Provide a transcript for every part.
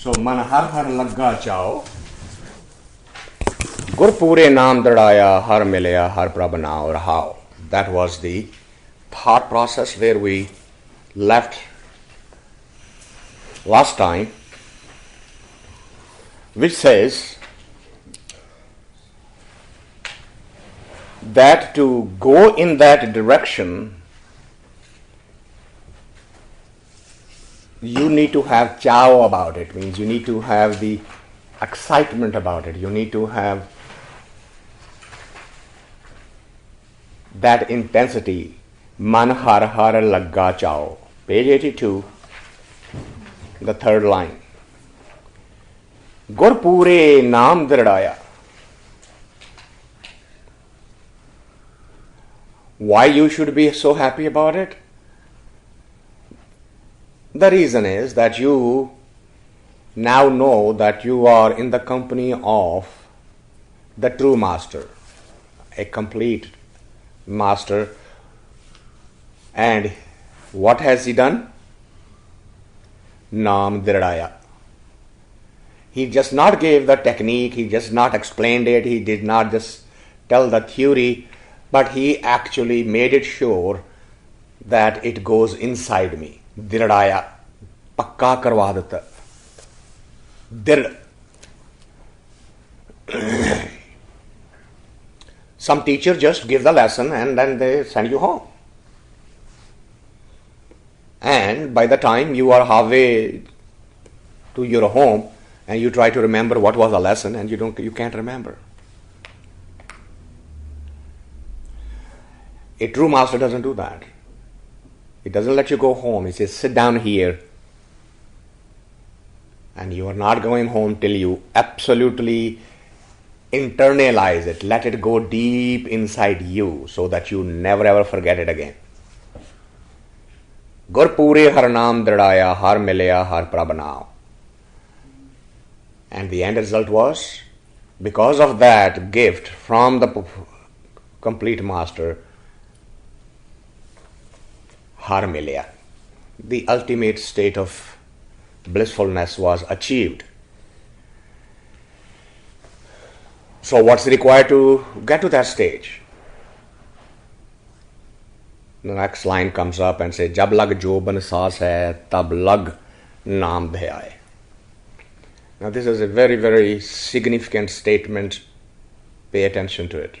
So मन हर हर लग्गा चाओ, Gurpure naam dradaya, har milaya, har prabhana or how. That was the thought process where we left last time, which says that to go in that direction, you need to have chow about it. Means you need to have the excitement about it. You need to have that intensity. Man har har lagga chow. Page 82, the third line. Gurpure naam dradaya. Why you should be so happy about it? The reason is that you now know that you are in the company of the true master, a complete master. And what has he done? Naam dradaya. He just not gave the technique, he just not explained it, he did not just tell the theory, but he actually made it sure that it goes inside me. Dradaya. Pakka karwa detta. Dird. Some teacher just give the lesson and then they send you home. And by the time you are halfway to your home and you try to remember what was the lesson and you can't remember. A true master doesn't do that. He doesn't let you go home. He says, sit down here. And you are not going home till you absolutely internalize it. Let it go deep inside you so that you never ever forget it again. Gurpure har naam dradaya, har milaya, har prabhana. And the end result was, because of that gift from the complete master, har milaya, the ultimate state of blissfulness was achieved. So what's required to get to that stage? The next line comes up and says, Jab lag joban saas hai, tab lag naam dhyaye. Now this is a very, very significant statement. Pay attention to it.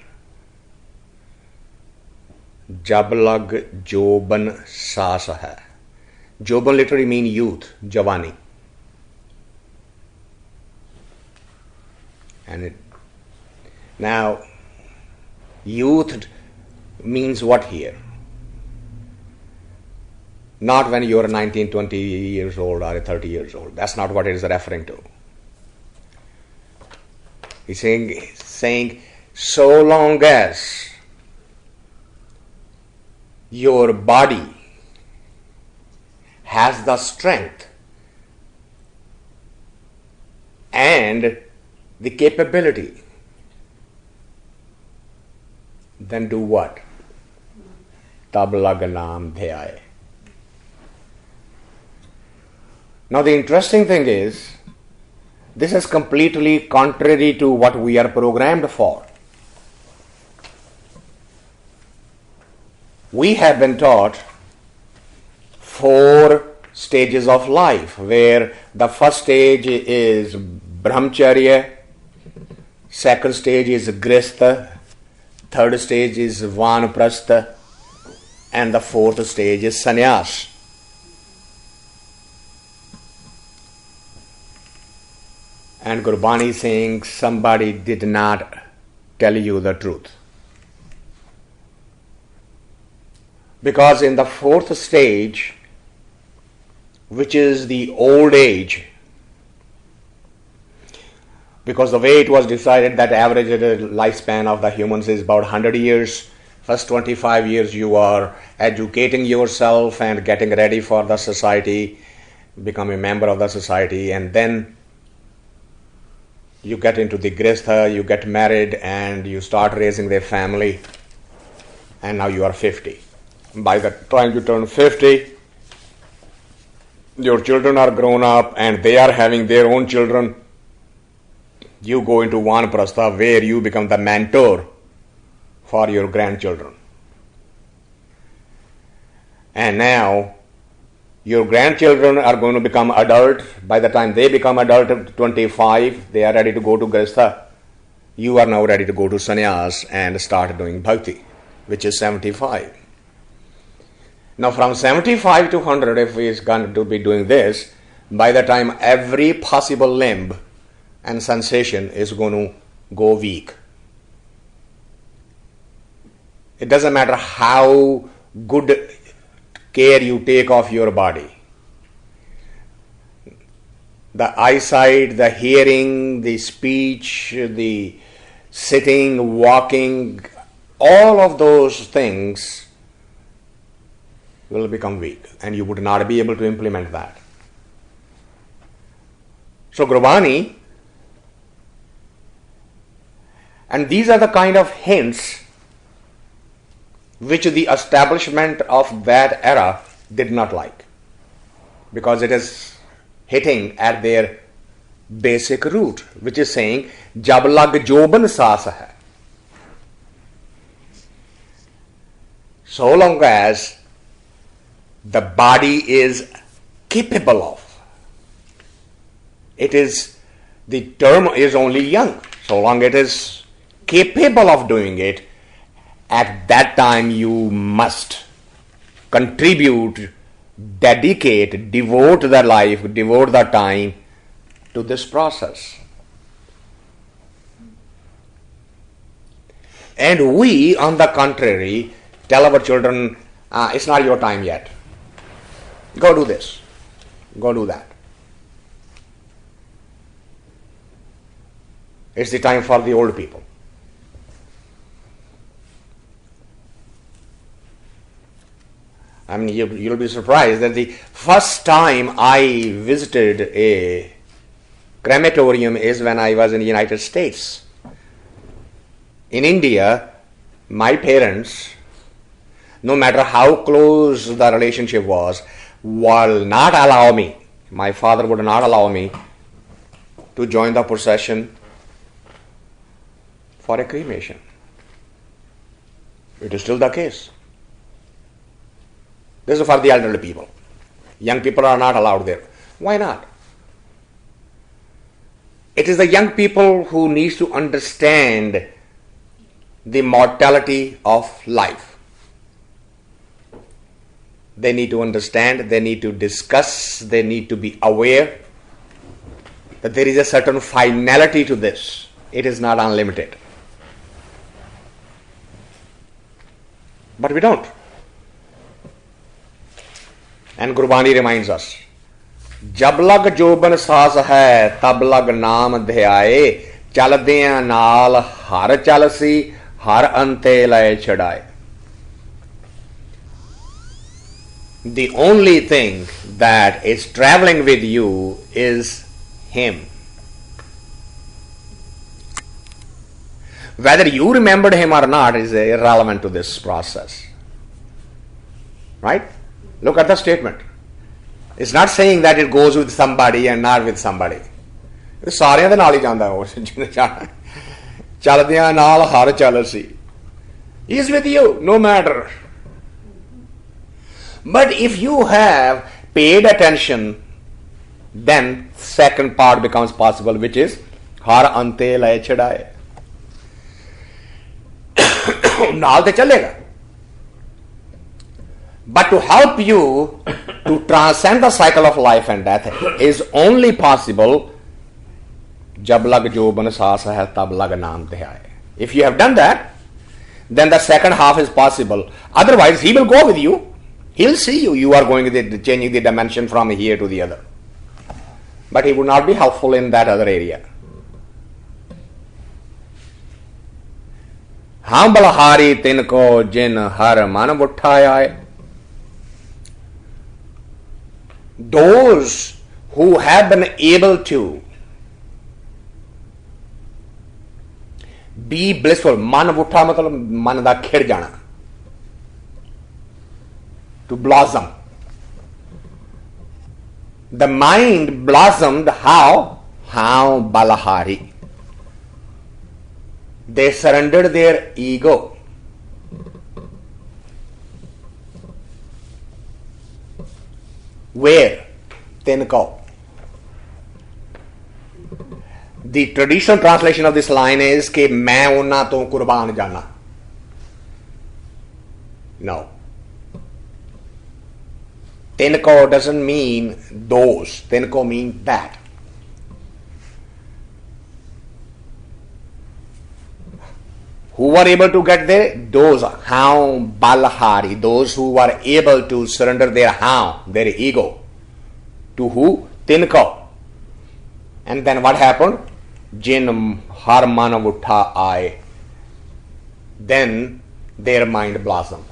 Jab lag joban saas hai. Joban literally means youth, Javani. And now, youth means what here? Not when you are 19, 20 years old or 30 years old. That's not what it is referring to. He's saying so long as your body has the strength and the capability, then do what? Tab lag naam dhyaye. Now the interesting thing is, this is completely contrary to what we are programmed for. We have been taught 4 stages of life, where the first stage is brahmacharya, second stage is grihastha, third stage is vanaprastha, and the fourth stage is sannyas. And Gurbani is saying somebody did not tell you the truth. Because in the fourth stage, which is the old age, because the way it was decided that average lifespan of the humans is about 100 years. First 25 years you are educating yourself and getting ready for the society, become a member of the society, and then you get into the grihastha, you get married and you start raising their family, and now you are 50. By the time you turn 50, your children are grown up and they are having their own children, you go into Vanaprastha where you become the mentor for your grandchildren. And now your grandchildren are going to become adult. By the time they become adult at 25, they are ready to go to Grihastha. You are now ready to go to sannyas and start doing bhakti, which is 75. Now from 75 to 100, if we is going to be doing this, by the time every possible limb and sensation is going to go weak. It doesn't matter how good care you take of your body. The eyesight, the hearing, the speech, the sitting, walking, all of those things will become weak and you would not be able to implement that. So Gurbani, and these are the kind of hints which the establishment of that era did not like, because it is hitting at their basic root, which is saying Jab Lag Joban Saas Hai. So long as the body is capable of, it is, the term is only young, so long it is capable of doing it, at that time you must contribute, dedicate, devote the life, devote the time to this process. And we, on the contrary, tell our children, it's not your time yet. Go do this. Go do that. It's the time for the old people. I mean, you'll be surprised that the first time I visited a crematorium is when I was in the United States. In India, my parents, no matter how close the relationship was, will not allow me, my father would not allow me to join the procession for a cremation. It is still the case. This is for the elderly people. Young people are not allowed there. Why not? It is the young people who needs to understand the mortality of life. They need to understand, they need to discuss, they need to be aware that there is a certain finality to this. It is not unlimited. But we don't. And Gurbani reminds us, Jab Lag Joban Saas Hai, Tab Lag Naam Dhyaye, Chaldiyan Naal Har Chalsi, Har Ante Laye Chadaye. The only thing that is traveling with you is Him. Whether you remembered Him or not is irrelevant to this process. Right? Look at the statement. It's not saying that it goes with somebody and not with somebody. ਸਾਰਿਆਂ ਦੇ ਨਾਲ ਹੀ ਜਾਂਦਾ ਉਹ ਜਿਹਨੇ ਜਾਣਾ ਚੱਲਦਿਆਂ ਨਾਲ ਹਰ ਚੱਲ ਸੀ. He is with you no matter. But if you have paid attention, then second part becomes possible, which is har ante laye chadaye. ਨਾਲ ਤੇ ਚੱਲੇਗਾ. But to help you to transcend the cycle of life and death is only possible Jab Lag Joban Saas Hai, Tab Lag Naam Dhyaye. If you have done that, then the second half is possible. Otherwise, He will go with you. He'll see you. You are going changing the dimension from here to the other. But He would not be helpful in that other area. Ham balahari tinko jin har man uthaya. Those who have been able to be blissful, man utha matlab man da khir jana, to blossom. The mind blossomed how? How Balahari. They surrendered their ego. Where? Tinkau. The traditional translation of this line is कि मैं उन्ना तो कुर्बान जाना. No. Tinkau doesn't mean those. Tinkau means that. Who were able to get there? Those how Balahari, those who were able to surrender their how, their ego. To who? Tinkau. And then what happened? Jin har manav utha aaye. Then their mind blossomed.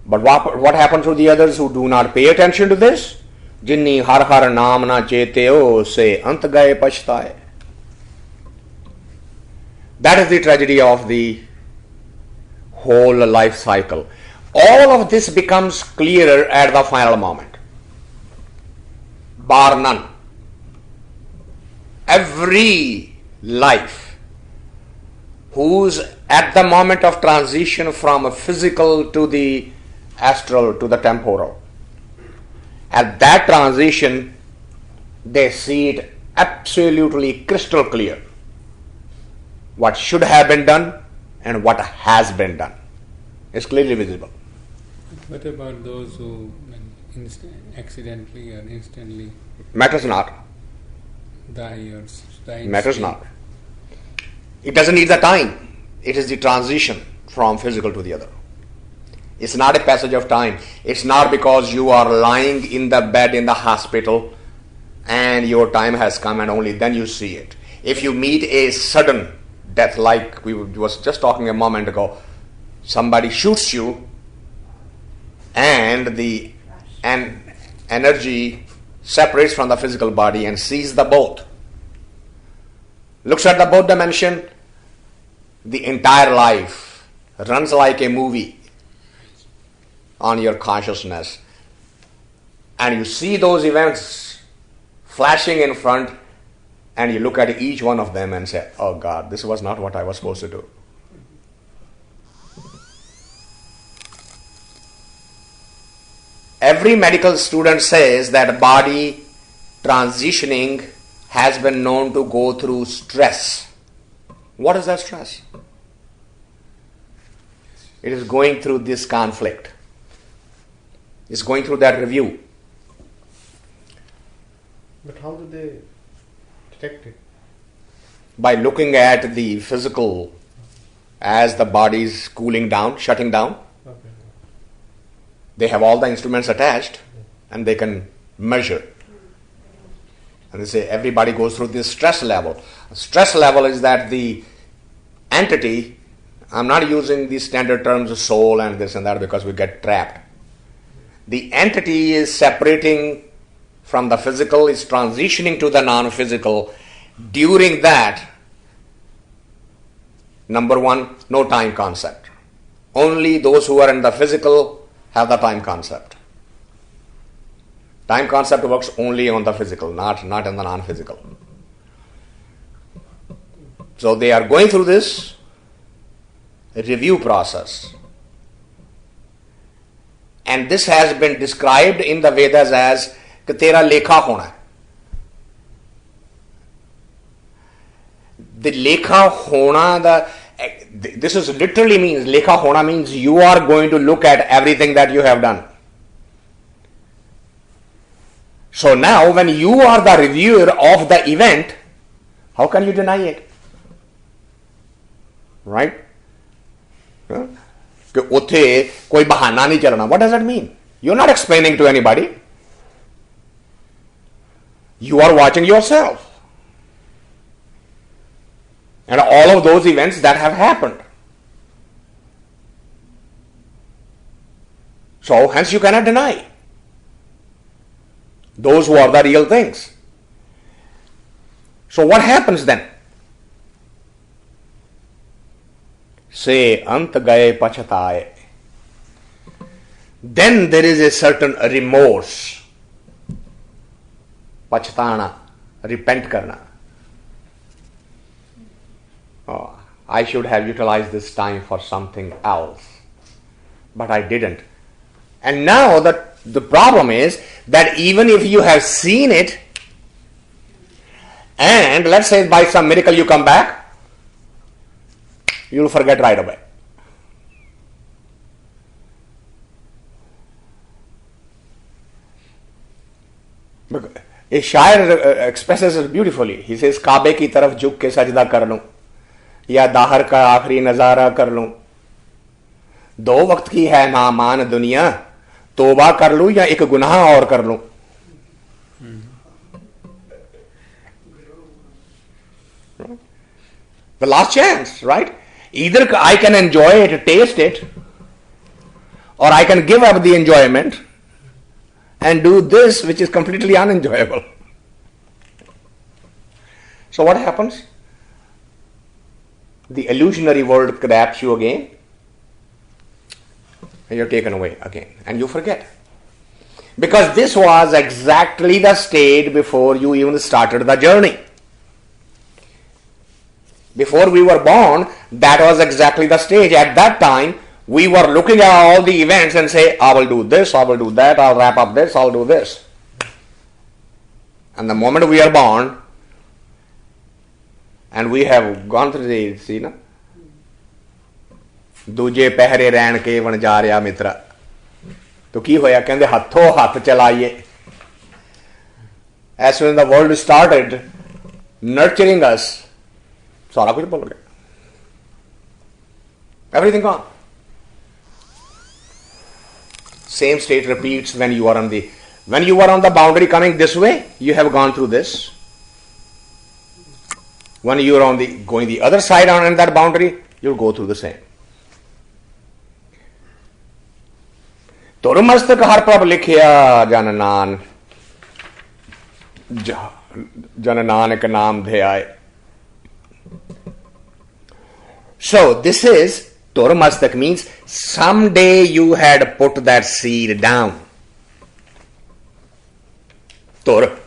But what happens to the others who do not pay attention to this? Jinni har har naam na cheteo se ant gaye pachtaye. That is the tragedy of the whole life cycle. All of this becomes clearer at the final moment. Bar none. Every life who's at the moment of transition from a physical to the astral to the temporal, at that transition they see it absolutely crystal clear what should have been done and what has been done. It's clearly visible. What about those who accidentally or instantly Matters not. die or die in Matters sleep? not. It doesn't need the time. It is the transition from physical to the other. It's not a passage of time. It's not because you are lying in the bed in the hospital and your time has come and only then you see it. If you meet a sudden death, like we was just talking a moment ago, somebody shoots you and the energy separates from the physical body and sees the both. Looks at the both dimension, the entire life runs like a movie on your consciousness. And you see those events flashing in front and you look at each one of them and say, oh God, this was not what I was supposed to do. Every medical student says that body transitioning has been known to go through stress. What is that stress? It is going through this conflict. It's going through that review. But how do they detect it? By looking at the physical as the body is cooling down, shutting down. Okay. They have all the instruments attached and they can measure. And they say everybody goes through this stress level. Stress level is that the entity, I'm not using the standard terms of soul and this and that because we get trapped. The entity is separating from the physical, is transitioning to the non-physical. During that, number one, no time concept. Only those who are in the physical have the time concept. Time concept works only on the physical, not in the non-physical. So they are going through this review process. And this has been described in the Vedas as कि तेरा लेखा होना है. The lekha hona, this is literally means, lekha hona means you are going to look at everything that you have done. So now when you are the reviewer of the event, how can you deny it? Right? कि उथे कोई बहाना नहीं चलना. What does that mean? You're not explaining to anybody. You are watching yourself. And all of those events that have happened. So hence you cannot deny. Those who are the real things. So what happens then? Se ant gaye pachataye. then there is a certain remorse, pachhtana, repent karna. Oh, I should have utilized this time for something else, but I didn't. And now the problem is that even if you have seen it, and let's say by some miracle you come back, you'll forget right away. A shair expresses it beautifully. He says, Kabe ki taraf jhuk ke sajda kar लूं या दाहर का आखिरी नजारा कर लूं, दो वक्त की है नामान दुनिया, तोबा कर लूं या एक गुनाह और कर लूं. The last chance, right? Either I can enjoy it, taste it, or I can give up the enjoyment and do this which is completely unenjoyable. So what happens? The illusionary world grabs you again, and you're taken away again, and you forget. Because this was exactly the state before you even started the journey. Before we were born, that was exactly the stage. At that time, we were looking at all the events and say, I will do this, I will do that, I'll wrap up this, I'll do this. And the moment we are born, and we have gone through the, see, no? दूजे पहरे रहन के one जा रहा मित्र, तो की होया कहंदे हथों हाथ चलाइए. As soon as the world started nurturing us, सारा कुछ भूल गया. Everything gone. Same state repeats when you are on the boundary coming this way, you have gone through this. When you are going the other side on that boundary, you'll go through the same. तुरमस्तक हर प्रभ लिखिया जन नानक नाम ध्याय. So this is Turmastak, means someday you had put that seed down. Tur.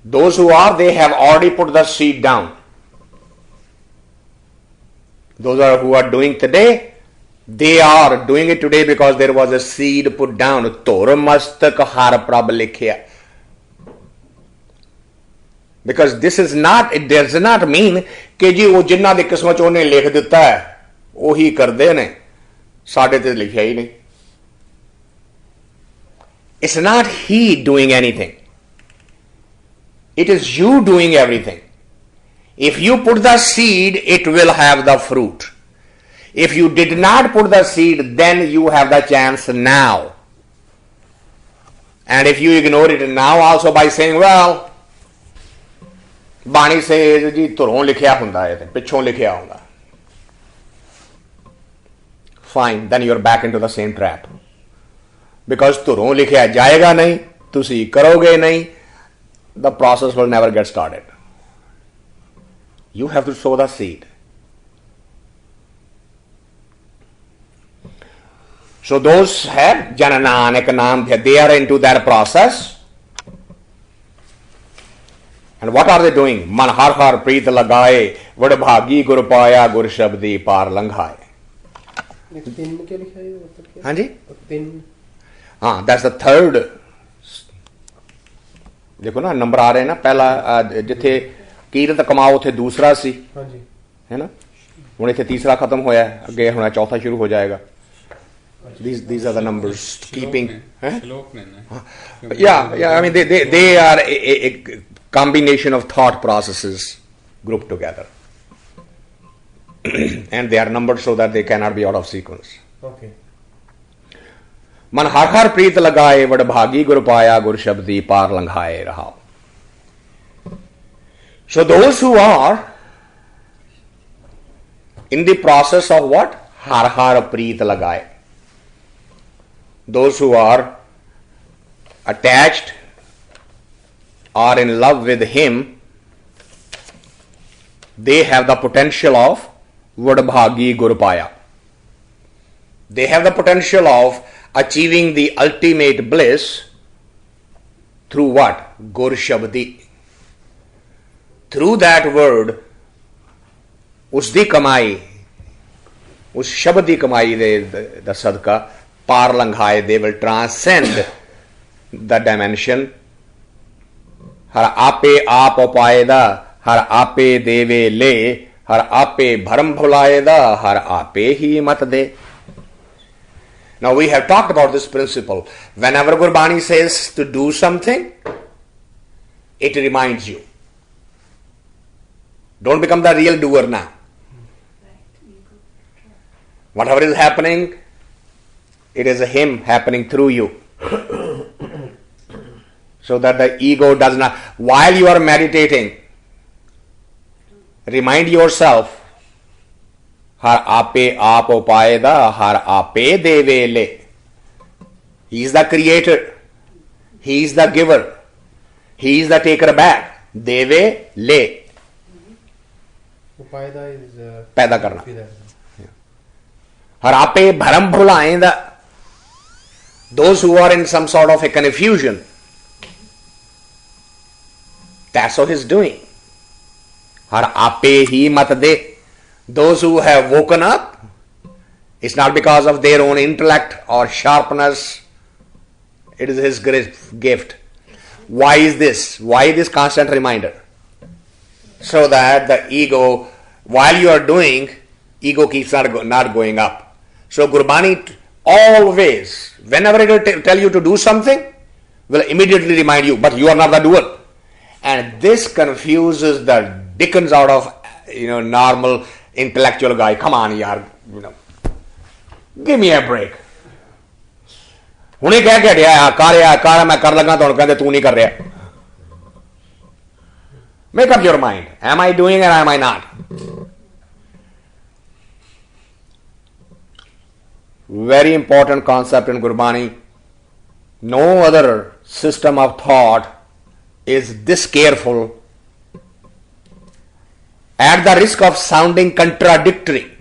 Those who are, they have already put the seed down. Those who are doing today, they are doing it today because there was a seed put down. Turmastak har prab likhya. Because this is not, it does not mean कि जी वो जिन्ना दी किस्मत च उन्हें लिख दिता है ਉਹੀ ਕਰਦੇ ਨੇ, ਸਾਡੇ ਤੇ ਲਿਖਿਆ ਹੀ ਨਹੀਂ. It's not he doing anything. It is you doing everything. If you put the seed, it will have the fruit. If you did not put the seed, then you have the chance now. And if you ignore it now also by saying, well, ਬਾਣੀ ਸੇ ਜੀ ਧੁਰੋਂ ਲਿਖਿਆ ਹੁੰਦਾ ਹੈ ਤੇ ਪਿੱਛੋਂ ਲਿਖਿਆ ਹੁੰਦਾ, fine, then you're back into the same trap. Because ਧੁਰੋਂ ਲਿਖਿਆ ਜਾਏਗਾ ਨਹੀਂ, ਤੁਸੀਂ ਕਰੋਗੇ ਨਹੀਂ, the process will never get started. You have to sow the seed. So those have Jana Nanak Naam, they are into that process. And what are they doing? Man har har preet lagaye, vad bhagi gur paya gur shabdi par langhaye. हाँ जी, हाँ, that's the third. देखो ना number आ रहे हैं ना, पहला जिथे कीरत कमाओ थे दूसरा सी, है ना, हुण इत्थे तीसरा खत्म होया, अगे हुण चौथा शुरू हो जाएगा. These are the numbers keeping. Yeah, I mean they are a combination of thought processes grouped together. And they are numbered so that they cannot be out of sequence. Okay. मन हर हर प्रीत लगाए वड भागी गुर पाया गुर शब्दी पार लंघाए रहा. So those who are in the process of what? Har har preet lagaye. Those who are attached or in love with him, they have the potential of vadbhagi gurupaya. They have the potential of achieving the ultimate bliss through what? Gur Shabdi. Through that word, उसदी कमाई, उस शब्द की कमाई दे सदका पार लंघाए, they will transcend the dimension. हर आपे आप उपायदा, हर आपे देवे ले, हर आपे भरम भुलाएदा, हर आपे ही मत दे. Now we have talked about this principle. Whenever Gurbani says to do something, it reminds you. Don't become the real doer now. Whatever is happening, it is Him happening through you. So that the ego does not, while you are meditating, remind yourself, Har ape aap upayeda, har ape deve le. He is the creator. He is the giver. He is the taker back. Deve le. Upayeda is पैदा करना. हर आपे भरम भुलाएंदा. Those who are in some sort of a confusion, that's what he's doing. Har ape hi mat de. Those who have woken up, it's not because of their own intellect or sharpness. It is His gift. Why is this? Why this constant reminder? So that the ego, while you are doing, ego keeps not going up. So Gurbani always, whenever it will tell you to do something, will immediately remind you, but you are not the doer. And this confuses the dickens out of normal intellectual guy. Come on, yaar, give me a break. हुने कह गया car मैं कर लगा तो कहते तू नहीं कर रहा. Make up your mind. Am I doing or am I not? Very important concept in Gurbani. No other system of thought is this careful, at the risk of sounding contradictory.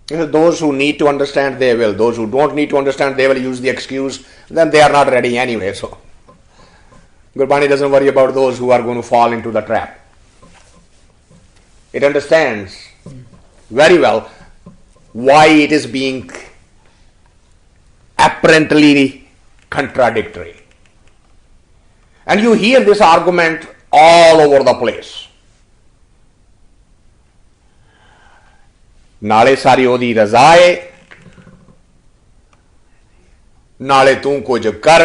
Those who need to understand, they will. Those who don't need to understand, they will use the excuse, then they are not ready anyway. So Gurbani doesn't worry about those who are going to fall into the trap. It understands very well why it is being apparently contradictory. And you hear this argument all over the place. नाले सारी ओदी रजा है, नाले तू कुछ कर,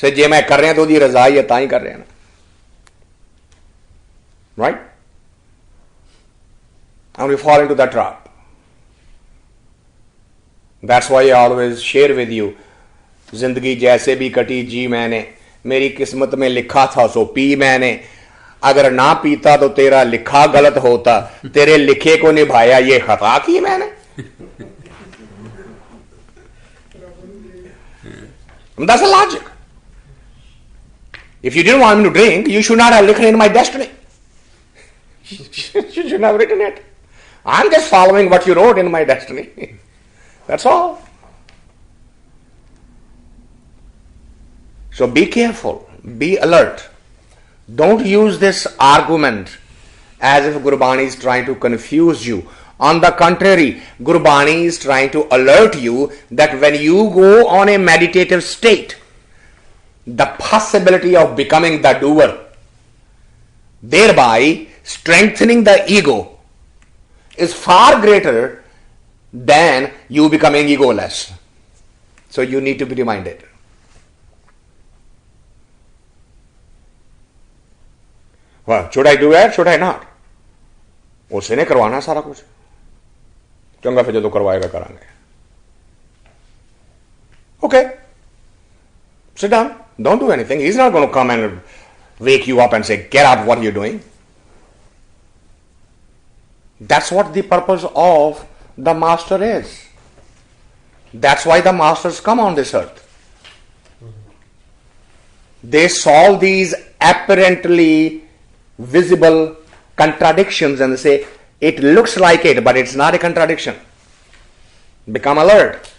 से जे मैं कर रहा तो ओदी रजा ही है तां ही कर रहा ना. Right? And we fall into that trap. That's why I always share with you, जिंदगी जैसे भी कटी जी मैंने, मेरी किस्मत में लिखा था सो पी मैंने, अगर ना पीता तो तेरा लिखा गलत होता, तेरे लिखे को निभाया ये खता की मैंने. That's the logic. If you didn't want me to drink, you should not have written in my destiny. You should not have written it. I'm just following what you wrote in my destiny. That's all. So be careful, be alert. Don't use this argument as if Gurbani is trying to confuse you. On the contrary, Gurbani is trying to alert you that when you go on a meditative state, the possibility of becoming the doer, thereby strengthening the ego, is far greater than you becoming egoless. So you need to be reminded. Well, should I do it? Should I not? उसी ने करवाना सारा कुछ. चंगा फिर जो करवाएगा करांगे. Okay. Sit down. Don't do anything. He's not going to come and wake you up and say, get up, what are you doing? That's what the purpose of the master is. That's why the masters come on this earth. They solve these apparently visible contradictions and they say, it looks like it, but it's not a contradiction. Become alert.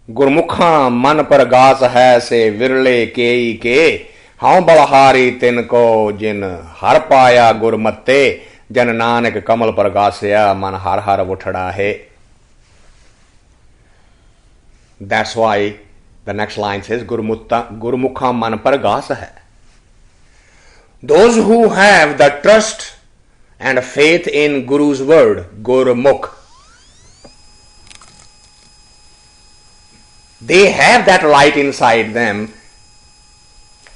Gurmukha man pargas hai se virle kei ke, haun balahari tinko jin har paya gurmatte, jan nanak kamal pargasya man har har uthada hai. That's why the next line says Gurmukha man pargas hai. Those who have the trust and faith in Guru's word, Gurmukh, they have that light inside them,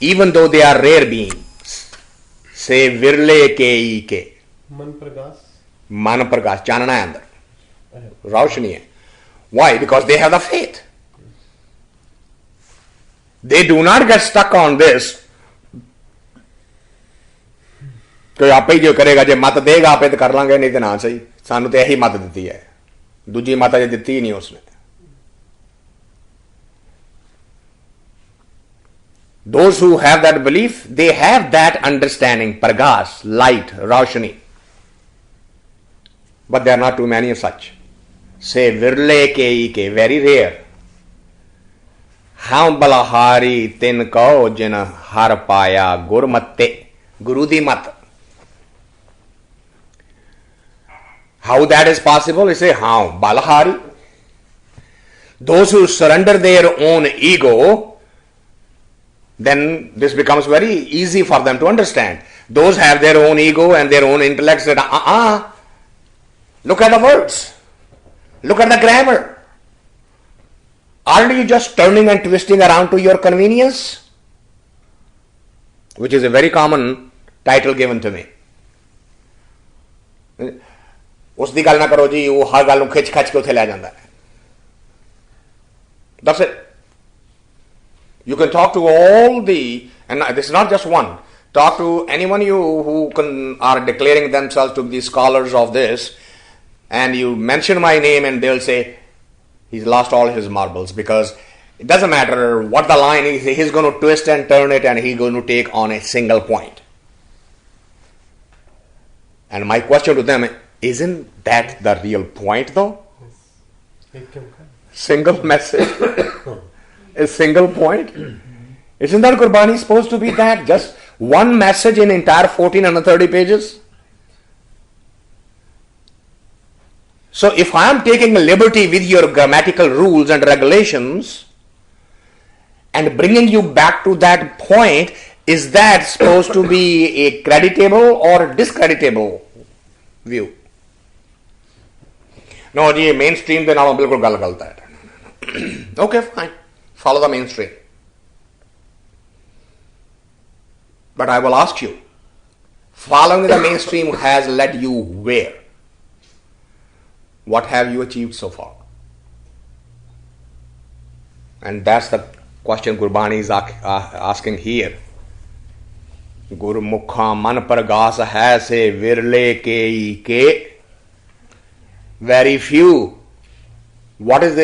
even though they are rare beings. Say virle ke ke. Man pragas. Man pragas, chanana hai andar. Raushani hai. Why? Because they have the faith. They do not get stuck on this. कोई आपे ही जो करेगा, जो मत देगा आपे तो कर लांगे, नहीं तो ना सही. सानू तो यही मत दी है, दूजी मत जो दी ही नहीं उसने. Those who have that belief, they have that understanding, pargas, light, raushani. But there are not too many of such. Say virle ke, very rare. Haun balahari tin ko jin har paya gurmatte, Guru di mat. How that is possible? You say, how? Balahari. Those who surrender their own ego, then this becomes very easy for them to understand. Those have their own ego and their own intellect said, look at the words. Look at the grammar. Aren't you just turning and twisting around to your convenience? Which is a very common title given to me. उस दी गल ना करो जी, वो हर गल खिच खच के उथे ले जाता है. That's it. You can talk to all the, and this is not just one, talk to anyone who are declaring themselves to be scholars of this, and you mention my name and they'll say, he's lost all his marbles, because it doesn't matter what the line is, he's going to twist and turn it and he's going to take on a single point. And my question to them, isn't that the real point though? Single message. A single point? Isn't that Gurbani supposed to be that? Just one message in entire 1430 pages? So if I am taking a liberty with your grammatical rules and regulations and bringing you back to that point, is that supposed to be a creditable or discreditable view? No, ji, mainstream de naal bilkul gal galat hai. Okay, fine. Follow the mainstream. But I will ask you, following the mainstream has led you where? What have you achieved so far? And that's the question Gurbani is asking here. Gurmukha man pargas hai se virle ke. Very few. What is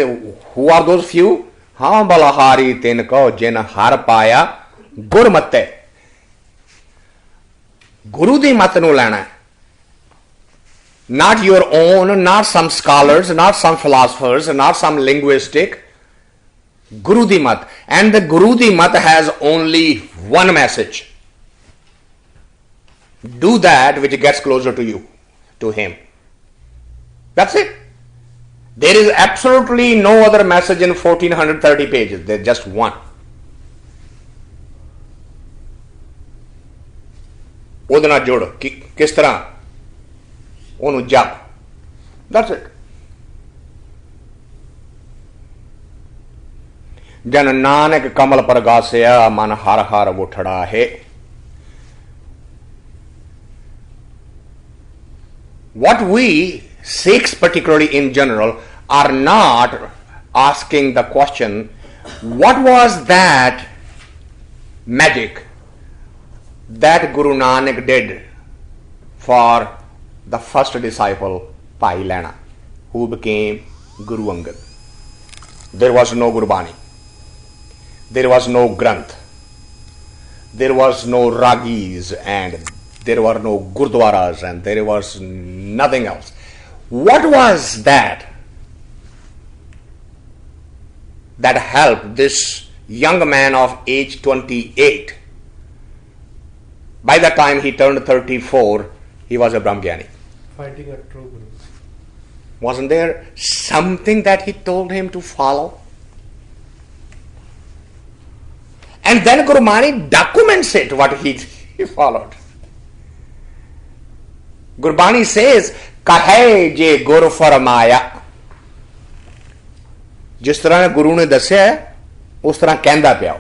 who are those few? Haan balahari tinko jin har paya gurmatte. Guru di mat nu lena. Not your own, not some scholars, not some philosophers, not some linguistic. Guru di mat. And the Guru di mat has only one message. Do that which gets closer to you, to him. That's it. There is absolutely no other message in 1430 pages. There's just one. ਉਹਦੇ ਨਾਲ ਜੁੜ ਕਿਸ ਤਰ੍ਹਾਂ ਉਹਨੂੰ ਜਪ. That's it. ਜਨ ਨਾਨਕ ਕਮਲ ਪ੍ਰਗਾਸਿਆ ਮਨ ਹਰ ਹਰ ਉਠੜਾ ਹੈ. What we Sikhs particularly in general are not asking the question, what was that magic that Guru Nanak did for the first disciple Bhai Lehna, who became Guru Angad? There was no Gurbani, there was no Granth, there was no Ragis and There were no gurdwaras and there was nothing else. What was that helped this young man of age 28? By the time he turned 34, he was a Brahmgyani. Finding a true Guru. Wasn't there something that he told him to follow? And then Gurbani documents it, what he followed. Gurbani says, Kahe je gur farmaya. जिस तरह गुरु ने दस्या है उस तरह कहंदा पिया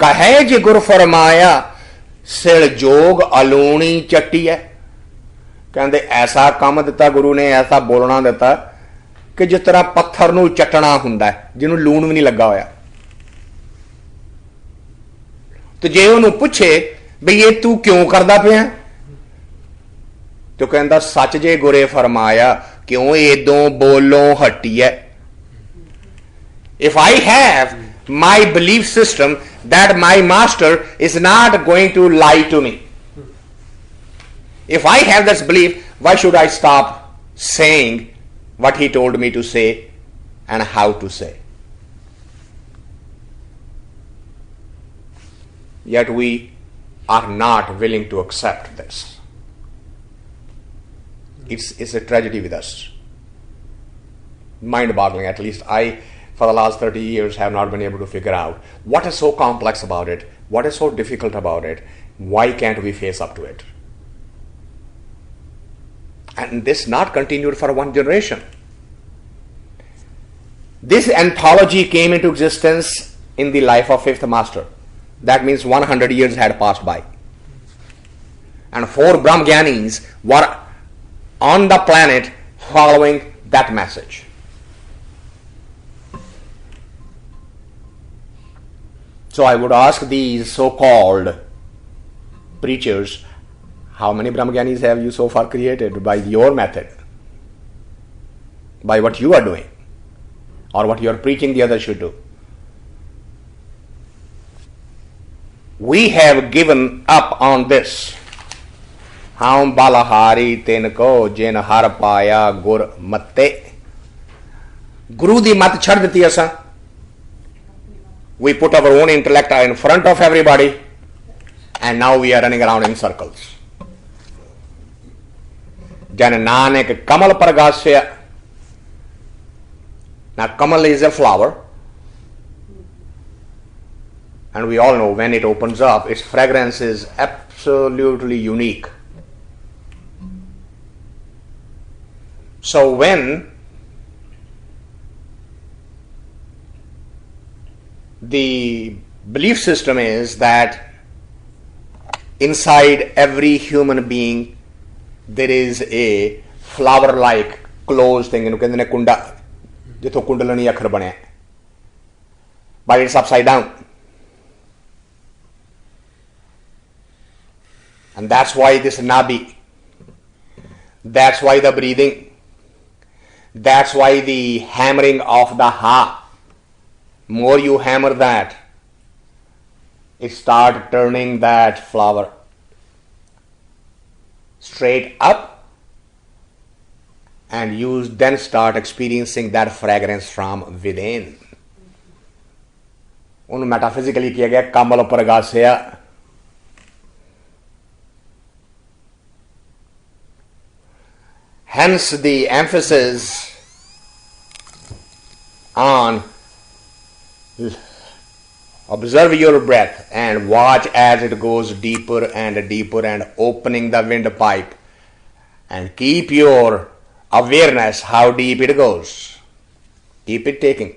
कहे जे गुर फरमाया सिर जोग अलूणी चट्टी है कहंदे ऐसा काम दिता गुरु ने ऐसा बोलना दिता कि जिस तरह पत्थर नूं चटना हुंदा है जिन्हों लूण भी नहीं लगा होया तो जे उन्होंने पूछे भी ये तू क्यों करदा पिया तो कहंदा सच जे गुरे फरमाया क्यों एदों बोलों हटी है if I have my belief system that my master is not going to lie to me, if I have this belief, why should I stop saying what he told me to say and how to say? Yet we are not willing to accept this. It's a tragedy with us. Mind-boggling. At least I, for the last 30 years, have not been able to figure out what is so complex about it, what is so difficult about it, why can't we face up to it? And this not continued for one generation. This anthology came into existence in the life of fifth master. That means 100 years had passed by. And 4 Brahmgyanis were on the planet following that message. So I would ask these so-called preachers, how many Brahmgyanis have you so far created by your method? By what you are doing? Or what you are preaching the others should do? We have given up on this. Ham balahari tenko jin har paya gur matte. Guru di mat chhad diti asa. We put our own intellect in front of everybody and now we are running around in circles. Jan Nanak Kamal Paragasya. Now Kamal is a flower. And we all know when it opens up, its fragrance is absolutely unique. So when the belief system is that inside every human being there is a flower-like closed thing, kunda, jitho kundalani akhar bane, but it's upside down. And that's why this nabi, that's why the breathing, that's why the hammering of the ha. More you hammer that, it start turning that flower straight up and you then start experiencing that fragrance from within. उन metaphysically किया गया कमल प्रगास्या. Hence the emphasis on observe your breath and watch as it goes deeper and deeper and opening the windpipe and keep your awareness how deep it goes. Keep it taking.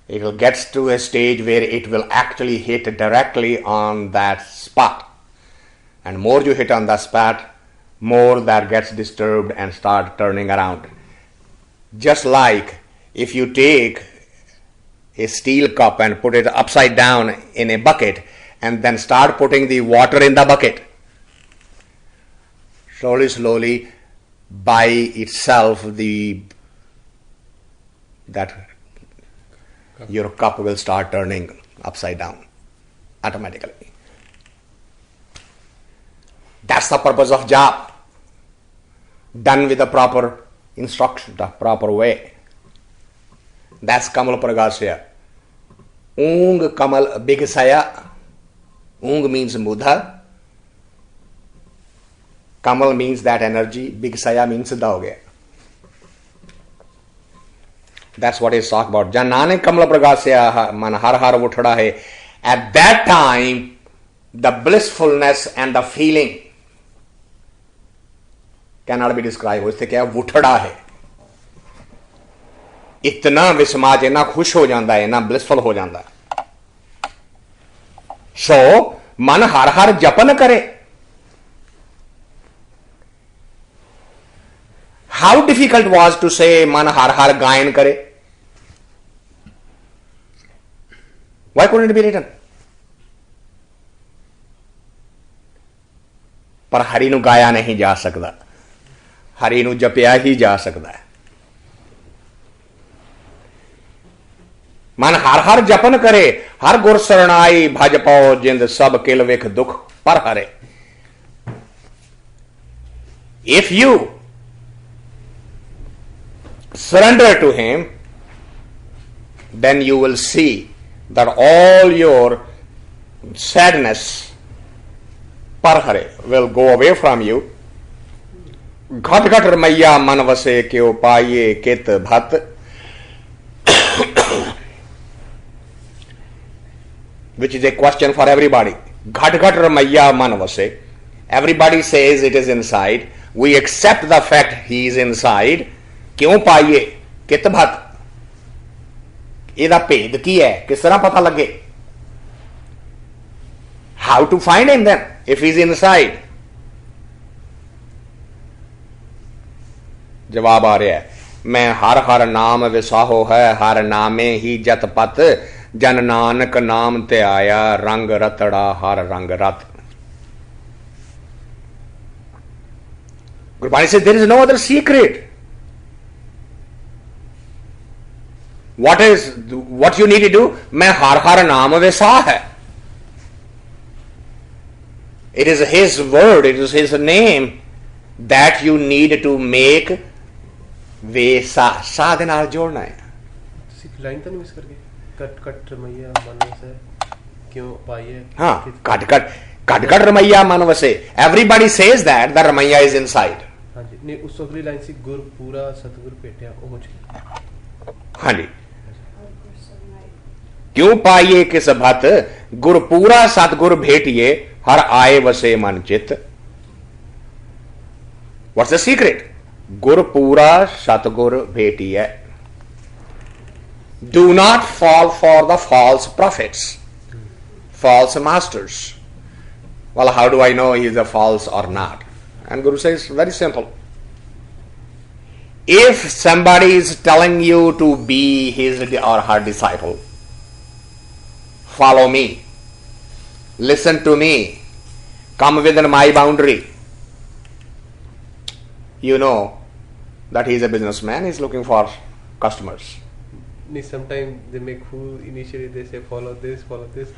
It will get to a stage where it will actually hit directly on that spot. And more you hit on that spot, more that gets disturbed and start turning around. Just like if you take a steel cup and put it upside down in a bucket and then start putting the water in the bucket. Slowly, slowly, by itself, your cup will start turning upside down automatically. That's the purpose of job. Done with the proper instruction, the proper way. That's Kamal Pragasya. Ung Kamal Big Saya. Ung means Mudha. Kamal means that energy. Big Saya means Dauge. That's what he's talking about. Janane Kamal Pragasya man har har uthada hai. At that time, the blissfulness and the feeling cannot be described. उससे क्या उठड़ा है, इतना विस्माज, इतना खुश हो जाता है, इतना ब्लिसफुल हो जाता है. सो मन हर हर जपन करे. How difficult was to say मन हर हर गायन करे? Why couldn't it be written? पर हरि ਨੂੰ गाया नहीं जा सकता, हरि ਨੂੰ जपिया ही जा सकता है. मन हर हर जपन करे, हर गुर शरणाई भज पाओ जिंद सब किल विख दुख पर हरे. If you surrender to him, then you will see that all your sadness parhare will go away from you. घट घट रमैया मन वसे क्यों पाइये कित भत. Which is a question for everybody. Ghat ghat ramaya man vase. Everybody says it is inside. We accept the fact he is inside. Kyun paiye? Kit bhat. Eda ped ki hai? Kis tarah pata lage? How to find him then if he is inside? जवाब आ रहा है, मैं हर हर नाम विसाहो है, हर नामे ही जत पत, जन नानक नाम ते आया, रंग रतड़ा हर रंग रत. Gurbani says there is no other secret. What you need to do? मैं हर हर नाम विसा है. It is his word, it is his name that you need to make वेसा. सा दे नाल जोड़ना है. लाइन तो नहीं मिस करके कट कट रमैया मन वसे क्यों पाइए. हाँ, कट कट कट कट रमैया मन वसे. Everybody says that the Ramaiah is inside. हाँ जी, नहीं उस अगली लाइन से गुर पूरा सतगुर पेटिया ओ मुझे. हाँ जी. क्यों पाइए किस भत, गुर पूरा सतगुर भेटिए, हर आए वसे मन चित. What's the secret? गुर पूरा सतगुर भेटिए. Do not fall for the false prophets, false masters. Well, how do I know he is a false or not? And Guru says, very simple. If somebody is telling you to be his or her disciple, follow me, listen to me, come within my boundary, you know that he is a businessman, he is looking for customers. Sometimes they make fool. Initially they say follow this,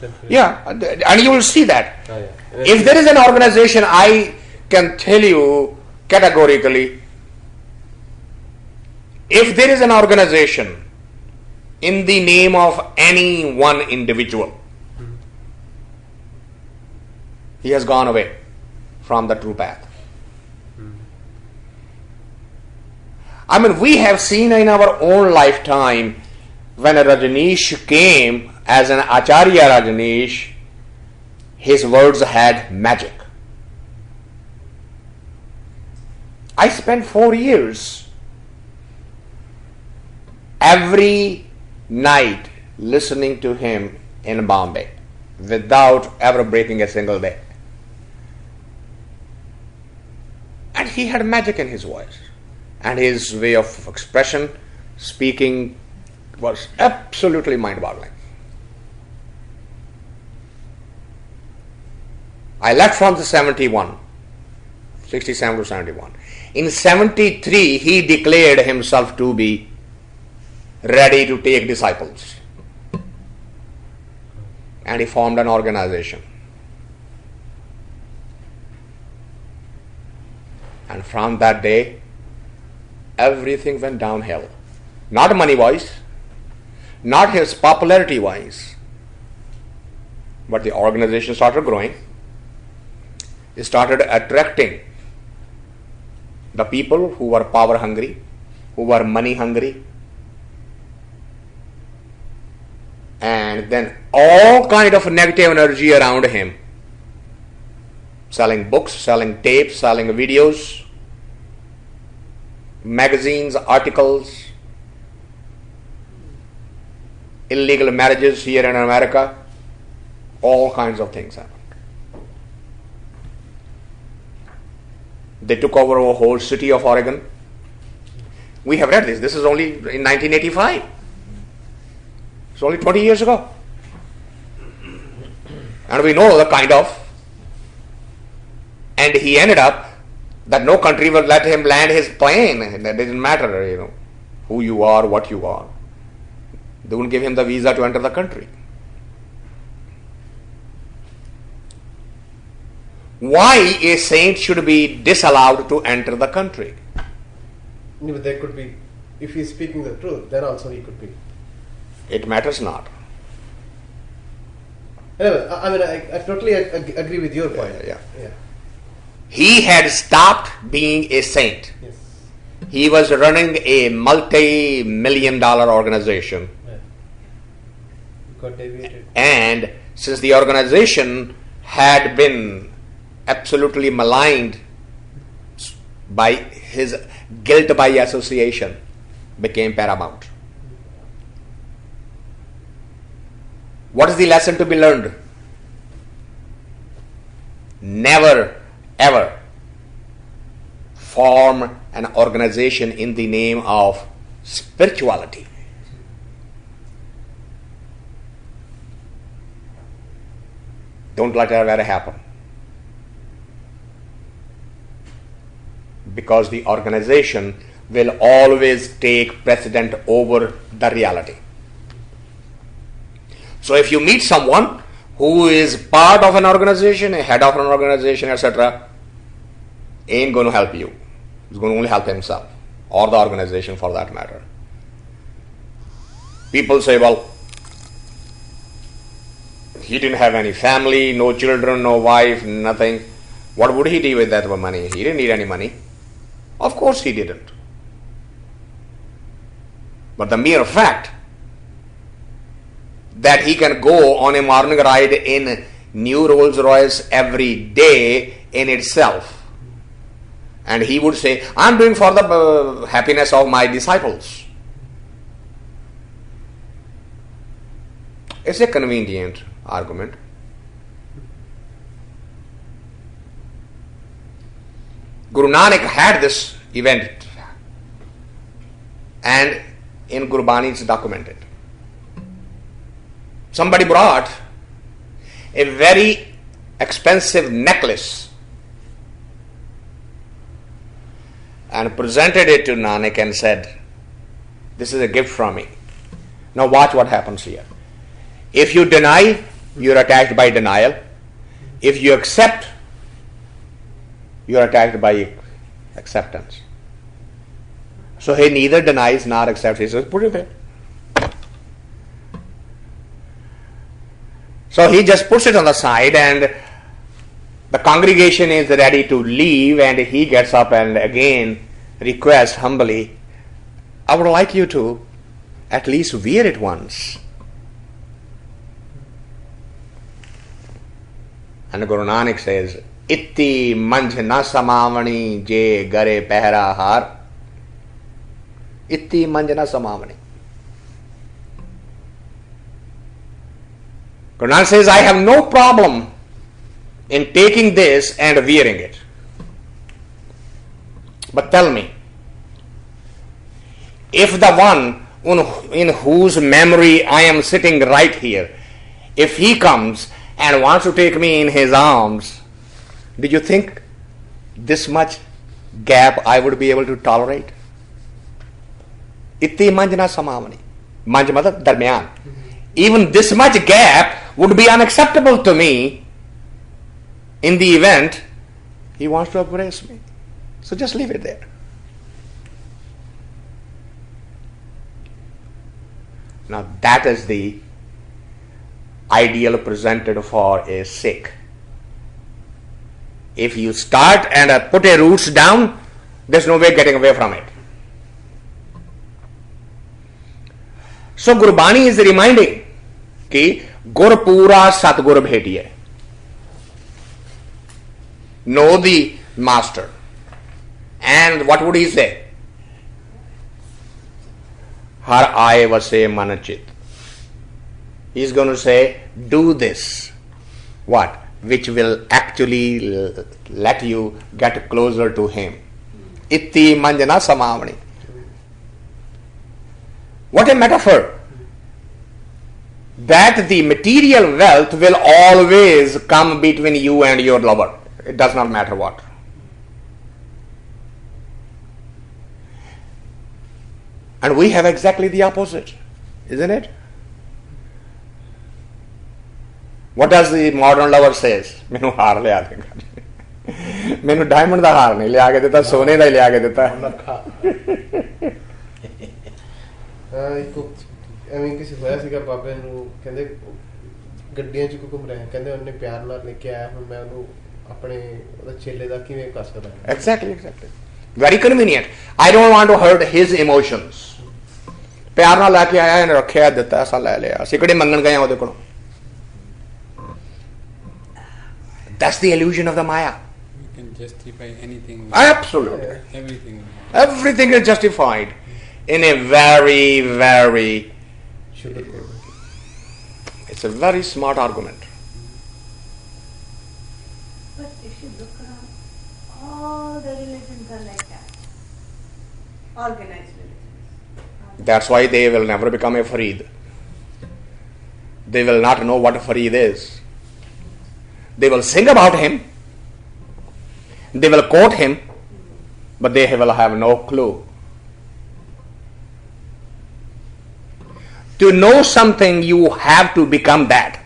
then yeah, and you will see that. Oh, yeah. If there is an organization, I can tell you categorically, if there is an organization in the name of any one individual, he has gone away from the true path. I mean, we have seen in our own lifetime when Rajneesh came as an Acharya Rajneesh, his words had magic. I spent 4 years every night listening to him in Bombay without ever breaking a single day. And he had magic in his voice. And his way of expression, speaking, was absolutely mind-boggling. I left from the 67 to 71. In 73, he declared himself to be ready to take disciples. And he formed an organization. And from that day, everything went downhill. Not money-wise, not his popularity-wise, but the organization started growing. It started attracting the people who were power-hungry, who were money-hungry, and then all kind of negative energy around him. Selling books, selling tapes, selling videos, magazines, articles, illegal marriages here in America, all kinds of things happened. They took over a whole city of Oregon. We have read this. This is only in 1985. It's only 20 years ago. And we know the kind of. And he ended up that no country would let him land his plane. That doesn't matter, who you are, what you are. They wouldn't give him the visa to enter the country. Why a saint should be disallowed to enter the country? No, but there could be, if he's speaking the truth, then also he could be. It matters not. Anyway, I totally agree with your point. Yeah. He had stopped being a saint. Yes. He was running a multi-million-dollar organization. Yeah. Got deviated. And since the organization had been absolutely maligned by his guilt by association, became paramount. What is the lesson to be learned? Never, ever form an organization in the name of spirituality. Don't let that ever happen. Because the organization will always take precedent over the reality. So if you meet someone who is part of an organization, a head of an organization, etc., ain't going to help you. He's going to only help himself, or the organization for that matter. People say, well, he didn't have any family, no children, no wife, nothing. What would he do with that money? He didn't need any money. Of course he didn't. But the mere fact that he can go on a morning ride in new Rolls Royce every day in itself, and he would say, I'm doing for the happiness of my disciples. It's a convenient argument. Guru Nanak had this event, and in Gurbani it's documented. Somebody brought a very expensive necklace and presented it to Nanak and said, this is a gift from me. Now watch what happens here. If you deny, you're attacked by denial. If you accept, you're attacked by acceptance. So he neither denies nor accepts. He says, put it there. So he just puts it on the side, and the congregation is ready to leave, and he gets up and again requests humbly, I would like you to at least wear it once. And Guru Nanak says, Itti manj na samavani je gare pehra har. Itti manj na samavani. Guru Nanak says, I have no problem in taking this and wearing it. But tell me, if the one in whose memory I am sitting right here, if he comes and wants to take me in his arms, do you think this much gap I would be able to tolerate? Itti manjna samavani. Manj matlab darmiyan. Even this much gap would be unacceptable to me in the event he wants to embrace me. So just leave it there. Now that is the ideal presented for a Sikh. If you start and put a roots down, there's no way getting away from it. So Gurbani is reminding कि गुर पूरा सतगुर भेटिए. Know the master. And what would he say? Har aaye vase manachit. He's going to say, do this. What? Which will actually let you get closer to him. Itti manjana samavani. What a metaphor. That the material wealth will always come between you and your lover. It does not matter what. And we have exactly the opposite, isn't it? What does the modern lover says? मैनू हार लिया देगा. मैनू diamond दा हार नहीं लिया के देता, सोने दा ही लिया के देता. ਐਵੇਂ ਕਿਸੇ ਹੋਇਆ ਸੀਗਾ ਬਾਬੇ ਨੂੰ ਕਹਿੰਦੇ ਗੱਡੀਆਂ 'ਚ ਘੁੰਮ ਰਿਹਾ ਕਹਿੰਦੇ ਉਹਨੇ ਪਿਆਰ ਨਾਲ ਲੈ ਕੇ ਆਇਆ ਹੁਣ ਮੈਂ ਉਹਨੂੰ ਆਪਣੇ ਉਹਦਾ ਚੇਲੇ ਦਾ ਕਿਵੇਂ ਕਰ ਸਕਦਾ. Exactly. Very convenient. I don't want to hurt his emotions. ਪਿਆਰ ਨਾਲ ਲੈ ਕੇ ਆਇਆ ਇਹਨੇ ਰੱਖਿਆ ਦਿੱਤਾ ਐਸਾ ਲੈ ਲਿਆ ਅਸੀਂ ਕਿਹੜੇ ਮੰਗਣ ਗਏ ਆ ਉਹਦੇ ਕੋਲੋਂ. That's the illusion of the Maya. You can justify anything. Absolutely. Everything. Everything is justified in a very, very... It's a very smart argument. But if you look around, all the religions are like that. Organized religions. That's why they will never become a Farid. They will not know what a Farid is. They will sing about him. They will quote him. But they will have no clue. To know something, you have to become that.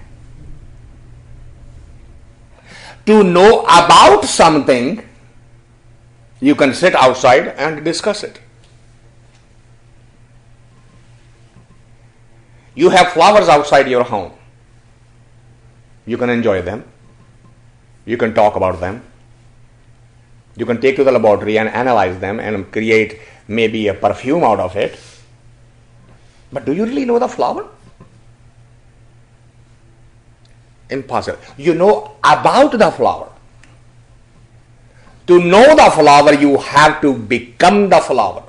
To know about something, you can sit outside and discuss it. You have flowers outside your home. You can enjoy them. You can talk about them. You can take to the laboratory and analyze them and create maybe a perfume out of it. But do you really know the flower? Impossible. You know about the flower. To know the flower, you have to become the flower.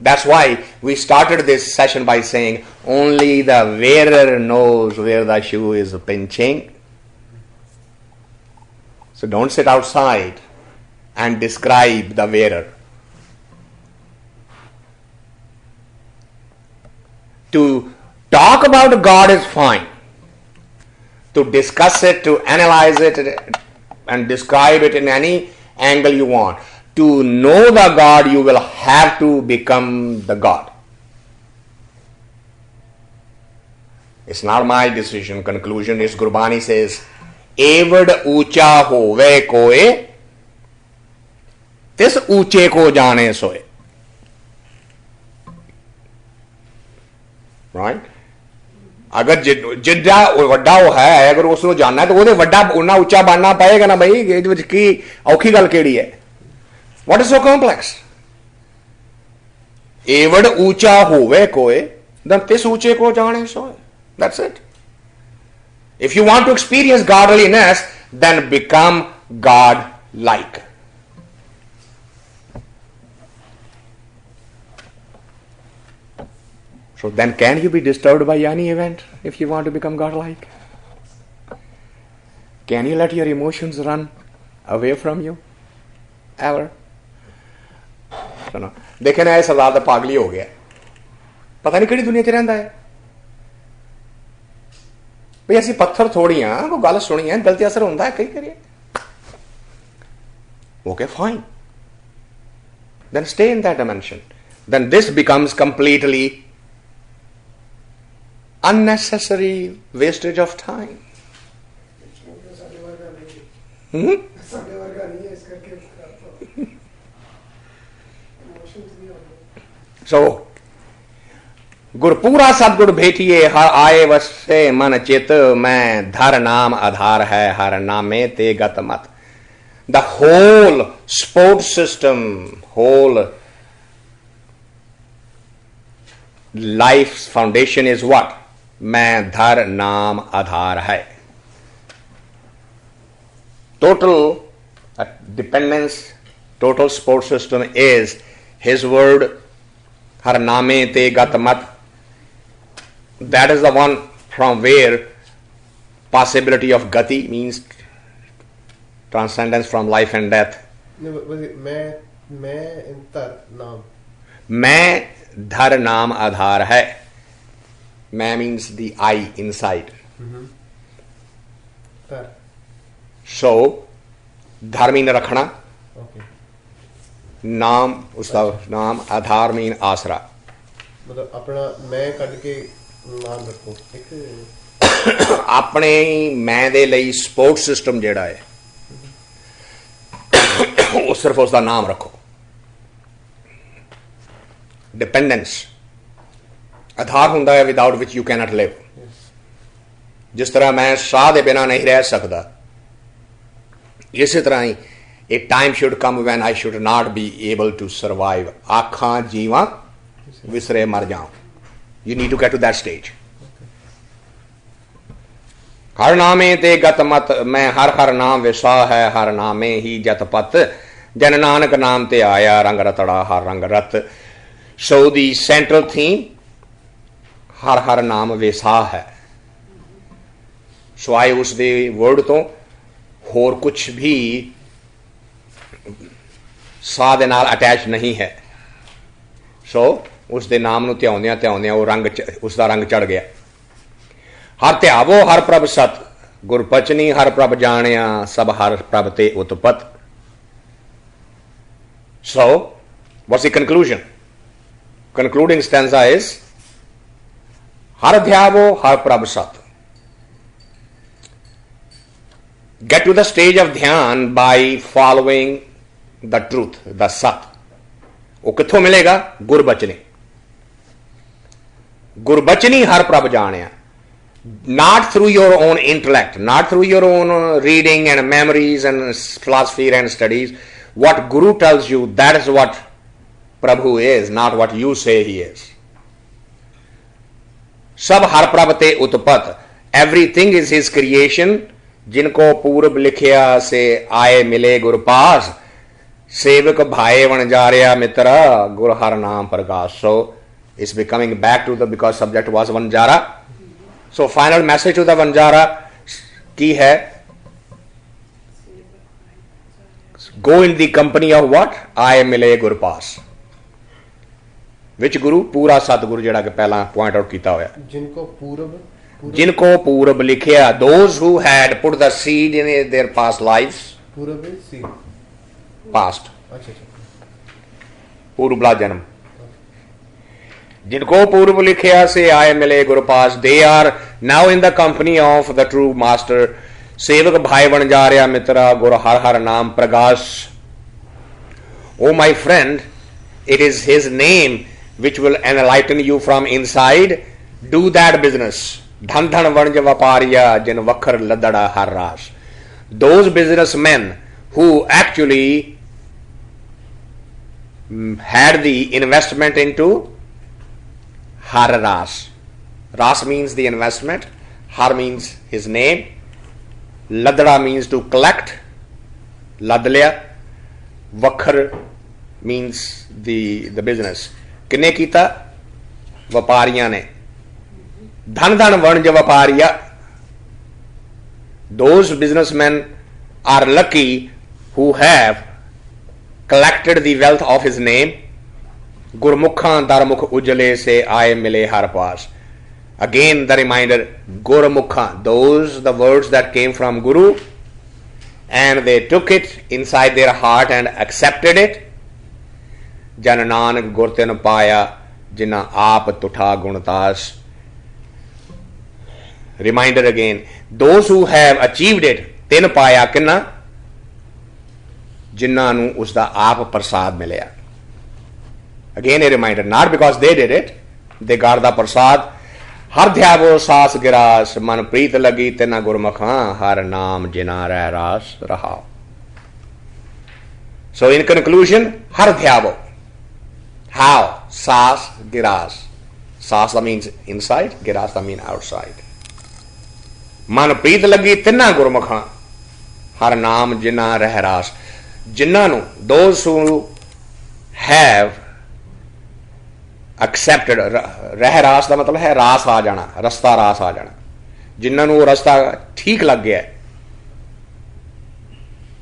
That's why we started this session by saying only the wearer knows where the shoe is pinching. So don't sit outside and describe the wearer. To talk about God is fine. To discuss it, to analyze it, and describe it in any angle you want. To know the God, you will have to become the God. It's not my decision. Conclusion is Gurbani says, Evad ucha hove koe, tis uche ko jane soe. Right? अगर जिड्डा वड्डा वो है अगर उसको जानना है तो वो वड्डा उन्ना ऊंचा बनना पाएगा ना भाई ये की औखी गल केड़ी है. What is so complex? एवड ऊंचा होवे कोई then तिस ऊंचे को जाने सोए. That's it. If you want to experience godliness, then become God-like. So then can you be disturbed by any event if you want to become God-like? Can you let your emotions run away from you? Ever? सुनो देखे ना सरदार तो पागली हो गया पता नहीं किहड़ी दुनिया च रहिंदा है भाई असीं पत्थर थोड़ी हाँ कोई गल सुनी है दिल ते असर हुंदा है कई करिए okay fine then stay in that dimension then this becomes completely unnecessary wastage of time. ਸਾਡੇ ਵਰਗਾ ਨਹੀਂ ਹੈ ਇਸ ਕਰਕੇ ਇਮੋਸ਼ਨਸ ਨਹੀਂ ਆਉਂਦੇ। सो गुरपूरा सतगुर भेटिए हर आए वसे मन चित मैं धर नाम आधार है हर नामे ते गत मत. The whole sport system, whole life's foundation is what? मैं धर नाम आधार है. Total dependence, total sport system is his word, har name te gat mat. That is the one from where possibility of gati means transcendence from life and death. मैं इंतर नाम, मैं धर नाम आधार है. मैं means the I inside. तर So धर mean रखना, ओके, नाम उसका नाम, आधार mean आसरा. मतलब अपना मैं कट के नाम रखो एक ਆਪਣੇ ਮੈਂ ਦੇ ਲਈ ਸਪੋਰਟ ਸਿਸਟਮ ਜਿਹੜਾ ਹੈ ਉਹ ਸਿਰਫ ਉਸ ਦਾ ਨਾਮ ਰੱਖੋ. ਡਿਪੈਂਡੈਂਸ ਆਧਾਰ ਹੁੰਦਾ ਹੈ ਵਿਦਆਊਟ ਵਿਚ ਯੂ ਕੈਨਟ ਲਿਵ. ਜਿਸ ਤਰ੍ਹਾਂ ਮੈਂ ਸਾਹ ਦੇ ਬਿਨਾਂ ਨਹੀਂ ਰਹਿ ਸਕਦਾ, ਇਸੇ ਤਰ੍ਹਾਂ ਹੀ a time should come when I should not be able to survive. ਆਖਾਂ ਜੀਵਾਂ ਵਿਸਰੇ ਮਰ ਜਾਵਾਂ. You need to get to that stage. हर नामे ते गत मत, मैं हर हर नाम विसा है हर नामे ही जत पत. जन नानक नाम ते आया रंग रतड़ा हर रंग रत. So the central theme, हर हर नाम विसा है. ਸਵਾਏ ਉਸ ਦੇ ਵਰਡ ਤੋਂ ਹੋਰ ਕੁਛ ਵੀ ਸਾਹ ਦੇ ਨਾਲ ਅਟੈਚ ਨਹੀਂ ਹੈ. ਸੋ ਉਸ ਦੇ ਨਾਮ ਨੂੰ ਧਿਆਉਂਦਿਆਂ ਧਿਆਉਂਦਿਆਂ ਉਹ ਰੰਗ ਉਸ ਦਾ ਰੰਗ ਚੜ ਗਿਆ. ਹਰ ਧਿਆਵੋ ਹਰ ਪ੍ਰਭ ਸਤ, ਗੁਰਪਚਨੀ ਹਰ ਪ੍ਰਭ ਜਾਣਿਆ ਸਭ ਹਰ ਪ੍ਰਭ ਤੇ ਉਤਪਤ. So what's the conclusion? Concluding stanza is har dhyavo har prabh sat. Get to the stage of dhyan by following the truth, the sat. ਉਹ ਕਿੱਥੋਂ ਮਿਲੇਗਾ? ਗੁਰਬਚਨੀ. ਗੁਰਬਚਨੀ ਹਰ ਪ੍ਰਭ ਜਾਣਿਆ. Not through your own intellect, not through your own reading and memories and philosophy and studies. What Guru tells you, that is what Prabhu is, not what you say he is. Sab har prabh te utpat. Everything is his creation. Jinko purab likhya se aaye mile gur paas. Sevak bhai vanjarya mitra gur har naam prakash. So it's becoming back to the, because subject was vanjara. So final message to the vanjara ki hai? Go in the company of what? I mile gur paas. Which guru? Pura Satguru ਜਿਹੜਾ ਕਿ ਪਹਿਲਾਂ point out ਕੀਤਾ ਹੋਇਆ. जिनको पूरब लिखिया, those who had put the seed in their past lives. पूरब is seed. Past. अच्छा. पूर्वला जन्म. जिनको पूर्व लिखिया से आए मिले गुरु पास. They are now in the company of the true master. सेवक भाई बन जा रहा मित्रा गुरु हर हर नाम प्रकाश. Oh my friend, it is his name which will enlighten you from inside. Do that business. Dhan dhan vanj vapariya jin vakhar ladada har ras. Those businessmen who actually had the investment into har ras. Ras means the investment, har means his name, ladada means to collect, ladlya, vakhar means the business. किन्ने कीता? व्यापारियां ने. धन धन वणज व्यापारिया. Those businessmen are lucky who have collected the wealth of his name. Gurmukhan darmukh ujale se aaye mile har paas. Again the reminder, Gurmukha, those the words that came from Guru and they took it inside their heart and accepted it. जन नानक गुर तिन पाया जिन्ना आप तुठा गुणतास. Reminder again, those who have achieved it, tin पाया किन्ना ਜਿਨ੍ਹਾਂ ਨੂੰ ਉਸ ਦਾ ਆਪ ਪ੍ਰਸਾਦ ਮਿਲਿਆ। Again a reminder, not because they did it, they got the prasad. ਹਰ ਧਿਆਵੋ ਸਾਸ ਗਿਰਾਸ, ਮਨ ਪ੍ਰੀਤ ਲਗੀ ਤਿਨਾ ਗੁਰਮੁਖਾਂ, ਹਰ ਨਾਮ ਜਿਨਾ ਰਹਿ ਰਾਸ ਰਹਾ। So in conclusion, har dhyavo. How? Saas giras. Saas means inside, giras means outside. Man preet lagi tinna gurmukha, har naam jinna reh ras. Jinnah nu, those who have accepted, reh ras da matlab hai ras aa jana, rasta ras aa jana. Jinnah nu rasta theek lag gaya,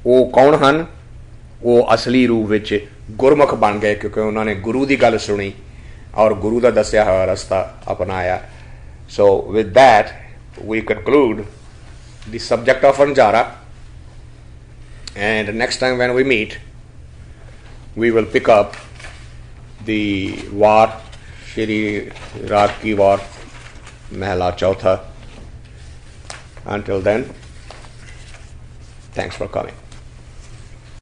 ਉਹ ਕੌਣ ਹਨ? ਉਹ ਅਸਲੀ ਰੂਪ ਵਿੱਚ ਗੁਰਮੁਖ ਬਣ ਗਏ, ਕਿਉਂਕਿ ਉਹਨਾਂ ਨੇ ਗੁਰੂ ਦੀ ਗੱਲ ਸੁਣੀ ਔਰ ਗੁਰੂ ਦਾ ਦੱਸਿਆ ਹੋਇਆ ਰਸਤਾ ਅਪਣਾਇਆ। So with that we conclude the subject of Anjara, and next time when we meet we will pick up the war, Shri Raag ki war, Mahla Chautha. Until then, thanks for coming.